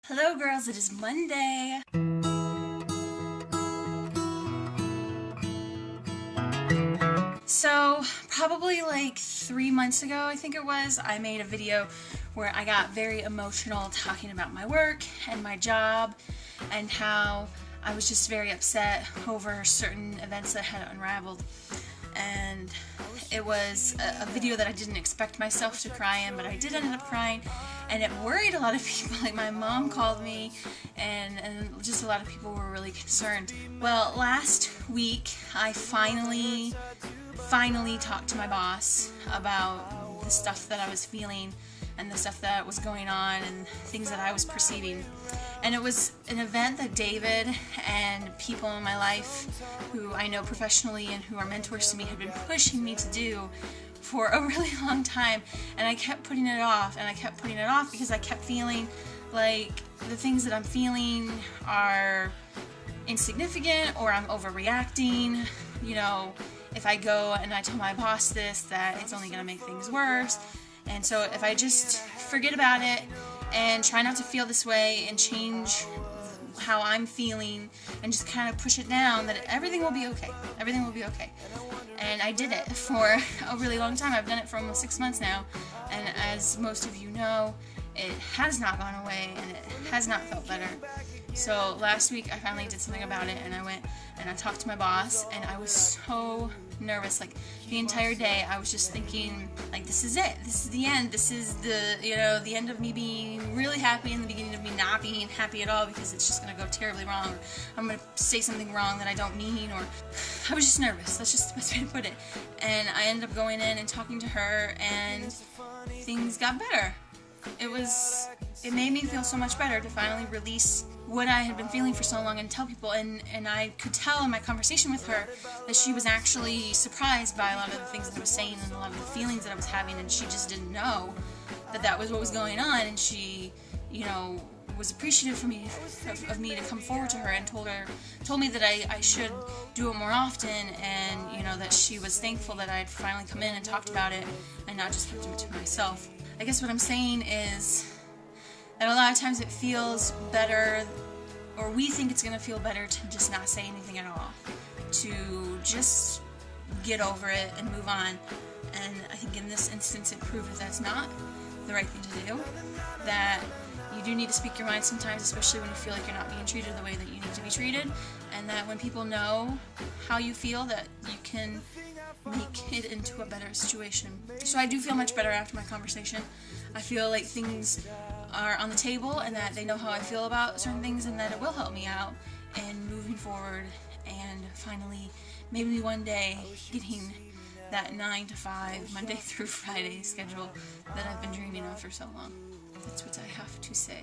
Hello girls, it is Monday. So probably like 3 months ago, I think it was, I made a video where I got very emotional talking about my work and my job and how I was just very upset over certain events that had unraveled. And it was a video that I didn't expect myself to cry in, but I did end up crying, and it worried a lot of people. Like my mom called me, and just a lot of people were really concerned. Well, last week I finally talked to my boss about the stuff that I was feeling and the stuff that was going on and things that I was perceiving. And it was an event that David and people in my life who I know professionally and who are mentors to me had been pushing me to do for a really long time. And I kept putting it off, and I kept putting it off because I kept feeling like the things that I'm feeling are insignificant or I'm overreacting. You know, if I go and I tell my boss this, that it's only going to make things worse. And so if I just forget about it and try not to feel this way and change how I'm feeling and just kind of push it down, that everything will be okay. Everything will be okay. And I did it for a really long time. I've done it for almost 6 months now. And as most of you know, it has not gone away and it has not felt better. So last week I finally did something about it, and I went and I talked to my boss, and I was so nervous. Like the entire day I was just thinking, like, this is it, this is the end, this is the end of me being really happy and the beginning of me not being happy at all, because it's just going to go terribly wrong. I'm going to say something wrong that I don't mean, or I was just nervous. That's just the best way to put it. And I ended up going in and talking to her, and things got better. It made me feel so much better to finally release what I had been feeling for so long and tell people, and I could tell in my conversation with her that she was actually surprised by a lot of the things that I was saying and a lot of the feelings that I was having, and she just didn't know that that was what was going on. And she, was appreciative for me of me to come forward to her, and told me that I should do it more often, and that she was thankful that I'd finally come in and talked about it and not just kept it to myself. I guess what I'm saying is that a lot of times it feels better, or we think it's going to feel better, to just not say anything at all, to just get over it and move on. And I think in this instance it proved that that's not the right thing to do, that you do need to speak your mind sometimes, especially when you feel like you're not being treated the way that you need to be treated, and that when people know how you feel, that you can make it into a better situation. So I do feel much better after my conversation. I feel like things are on the table, and that they know how I feel about certain things, and that it will help me out in moving forward, and finally, maybe one day, getting that 9 to 5, Monday through Friday schedule that I've been dreaming of for so long. That's what I have to say.